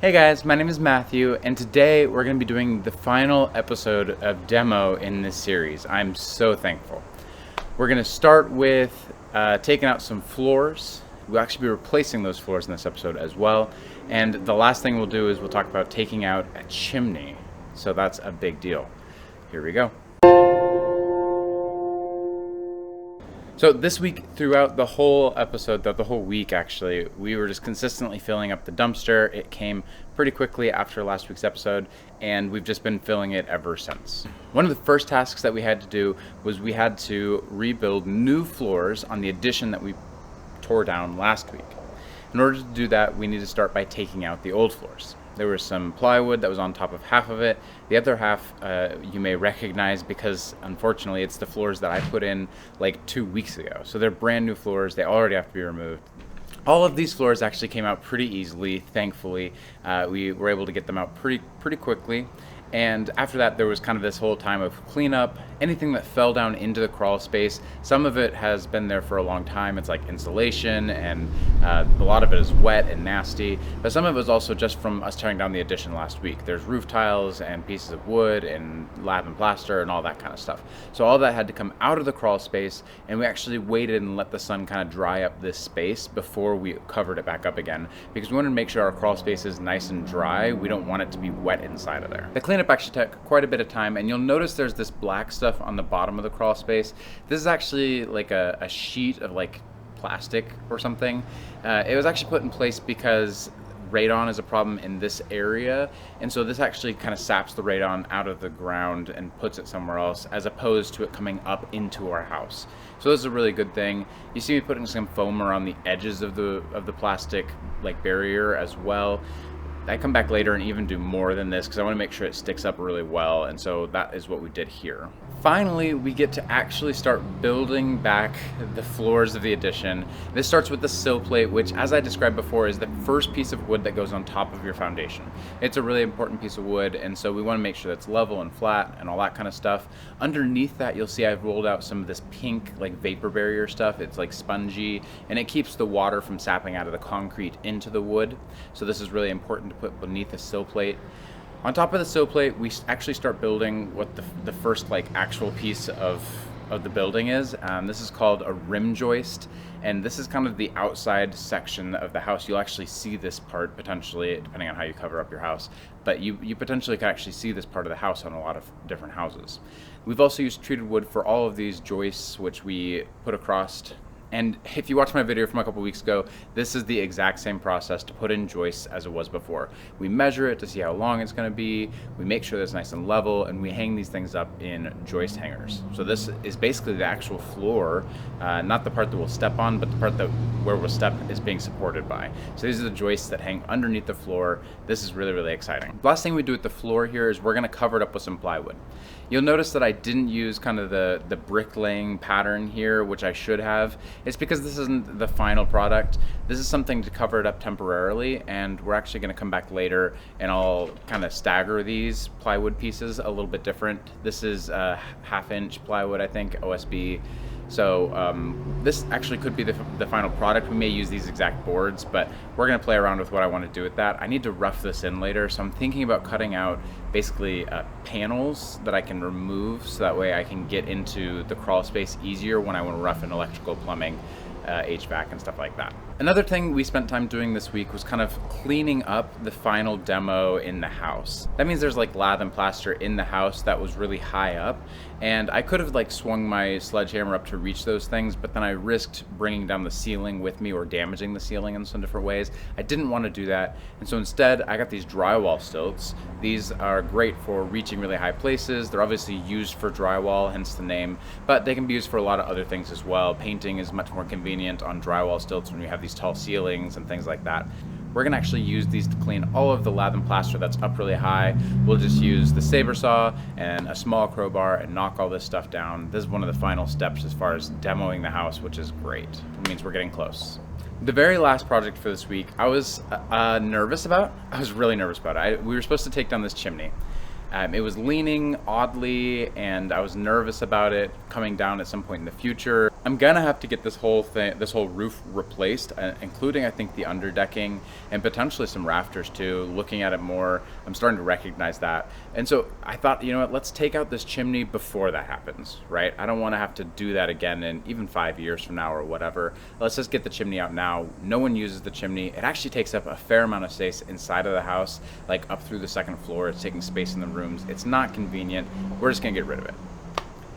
Hey guys, my name is Matthew, and today we're going to be doing the final episode of demo in this series. I'm so thankful. We're going to start with taking out some floors. We'll actually be replacing those floors in this episode as well. And the last thing we'll do is we'll talk about taking out a chimney. So that's a big deal. Here we go. So this week, throughout the whole episode, the whole week actually, we were just consistently filling up the dumpster. It came pretty quickly after last week's episode, and we've just been filling it ever since. One of the first tasks that we had to do was we had to rebuild new floors on the addition that we tore down last week. In order to do that, we need to start by taking out the old floors. There was some plywood that was on top of half of it. The other half you may recognize because unfortunately it's the floors that I put in like 2 weeks ago. So they're brand new floors. They already have to be removed. All of these floors actually came out pretty easily, thankfully. We were able to get them out pretty quickly. And after that, there was kind of this whole time of cleanup. Anything that fell down into the crawl space, some of it has been there for a long time. It's like insulation, and a lot of it is wet and nasty. But some of it was also just from us tearing down the addition last week. There's roof tiles and pieces of wood and lath and plaster and all that kind of stuff. So all that had to come out of the crawl space, and we actually waited and let the sun kind of dry up this space before we covered it back up again, because we wanted to make sure our crawl space is nice and dry. We don't want it to be wet inside of there. The cleanup actually took quite a bit of time, and you'll notice there's this black stuff on the bottom of the crawl space. This is actually like a sheet of like plastic or something. It was actually put in place because radon is a problem in this area, and so this actually kind of saps the radon out of the ground and puts it somewhere else, as opposed to it coming up into our house. So this is a really good thing. You see me putting some foam around the edges of the plastic like barrier as well. I come back later and even do more than this because I want to make sure it sticks up really well, and so that is what we did here. Finally, we get to actually start building back the floors of the addition. This starts with the sill plate, which, as I described before, is the first piece of wood that goes on top of your foundation. It's a really important piece of wood, and so we want to make sure that's level and flat and all that kind of stuff. Underneath that, you'll see I've rolled out some of this pink like vapor barrier stuff. It's like spongy, and it keeps the water from sapping out of the concrete into the wood. So this is really important to put beneath the sill plate. On top of the sill plate, we actually start building what the first like actual piece of the building is. This is called a rim joist, and this is kind of the outside section of the house. You'll actually see this part potentially, depending on how you cover up your house, but you potentially can actually see this part of the house on a lot of different houses. We've also used treated wood for all of these joists, which we put across. And if you watched my video from a couple weeks ago, this is the exact same process to put in joists as it was before. We measure it to see how long it's going to be, we make sure that it's nice and level, and we hang these things up in joist hangers. So this is basically the actual floor, not the part that we'll step on, but the part that where we'll step is being supported by. So these are the joists that hang underneath the floor. This is really, really exciting. The last thing we do with the floor here is we're going to cover it up with some plywood. You'll notice that I didn't use kind of the bricklaying pattern here, which I should have. It's because this isn't the final product. This is something to cover it up temporarily, and we're actually going to come back later and I'll kind of stagger these plywood pieces a little bit different. This is 1/2 inch plywood, I think, OSB. So this actually could be the final product. We may use these exact boards, but we're going to play around with what I want to do with that. I need to rough this in later, so I'm thinking about cutting out basically panels that I can remove, so that way I can get into the crawl space easier when I want to rough in electrical, plumbing, HVAC and stuff like that. Another thing we spent time doing this week was kind of cleaning up the final demo in the house. That means there's like lath and plaster in the house that was really high up, and I could have like swung my sledgehammer up to reach those things, but then I risked bringing down the ceiling with me or damaging the ceiling in some different ways. I didn't want to do that, and so instead I got these drywall stilts. These are great for reaching really high places. They're obviously used for drywall, hence the name, but they can be used for a lot of other things as well. Painting is much more convenient on drywall stilts when you have these tall ceilings and things like that. We're gonna actually use these to clean all of the lath and plaster that's up really high. We'll just use the saber saw and a small crowbar and knock all this stuff down. This is one of the final steps as far as demoing the house, which is great. It means we're getting close. The very last project for this week, I was nervous about. I was really nervous about it. We were supposed to take down this chimney. It was leaning oddly, and I was nervous about it coming down at some point in the future. I'm gonna have to get this whole thing, this whole roof replaced, including I think the underdecking and potentially some rafters too. Looking at it more, I'm starting to recognize that. And so I thought, you know what, let's take out this chimney before that happens, right? I don't want to have to do that again in even 5 years from now or whatever. Let's just get the chimney out now. No one uses the chimney. It actually takes up a fair amount of space inside of the house, like up through the second floor. It's taking space in the rooms. It's not convenient. We're just gonna get rid of it.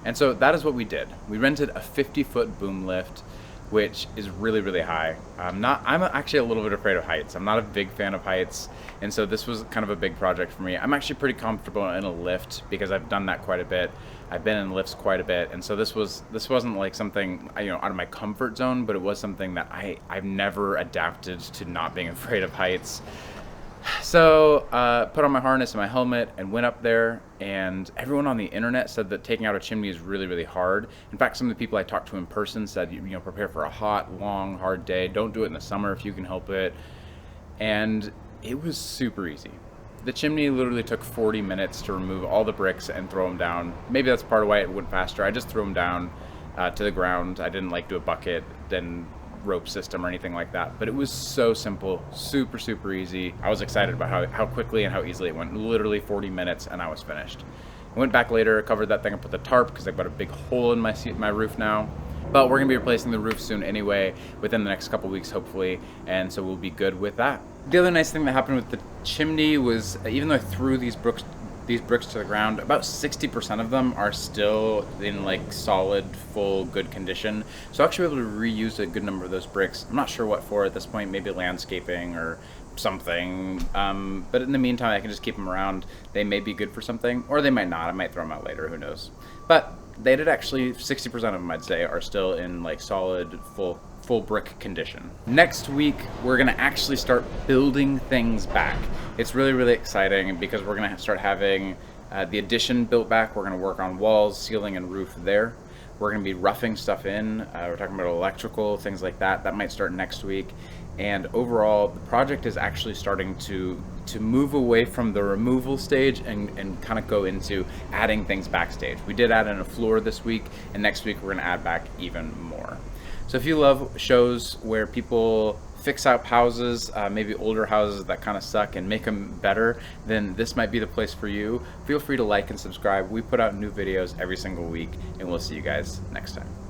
And so that is what we did. We rented a 50-foot boom lift, which is really, really high. I'm actually a little bit afraid of heights. I'm not a big fan of heights, and so this was kind of a big project for me. I'm actually pretty comfortable in a lift because I've done that quite a bit. I've been in lifts quite a bit, and so this wasn't like something, you know, out of my comfort zone, but it was something that I've never adapted to not being afraid of heights. So put on my harness and my helmet and went up there, and everyone on the internet said that taking out a chimney is really, really hard. In fact, some of the people I talked to in person said, you know, prepare for a hot, long, hard day. Don't do it in the summer if you can help it. And it was super easy. The chimney literally took 40 minutes to remove all the bricks and throw them down. Maybe that's part of why it went faster. I just threw them down to the ground. I didn't like do a bucket, then rope system or anything like that, but it was so simple, super, super easy. I was excited about how quickly and how easily it went. Literally 40 minutes and I was finished. I went back later, covered that thing up with a tarp because I've got a big hole in my roof now. But we're gonna be replacing the roof soon anyway, within the next couple weeks hopefully, and so we'll be good with that. The other nice thing that happened with the chimney was, even though I threw these bricks to the ground, about 60% of them are still in like solid, full, good condition. So I'll actually be able to reuse a good number of those bricks. I'm not sure what for at this point, maybe landscaping or something. But in the meantime, I can just keep them around. They may be good for something, or they might not. I might throw them out later, who knows. But they did actually, 60% of them I'd say are still in like solid, full brick condition. Next week, we're gonna actually start building things back. It's really, really exciting because we're gonna start having the addition built back. We're gonna work on walls, ceiling, and roof there. We're gonna be roughing stuff in. We're talking about electrical, things like that. That might start next week. And overall, the project is actually starting to move away from the removal stage and kind of go into adding things backstage. We did add in a floor this week, and next week we're gonna add back even more. So if you love shows where people fix up houses, maybe older houses that kind of suck, and make them better, then this might be the place for you. Feel free to like and subscribe. We put out new videos every single week, and we'll see you guys next time.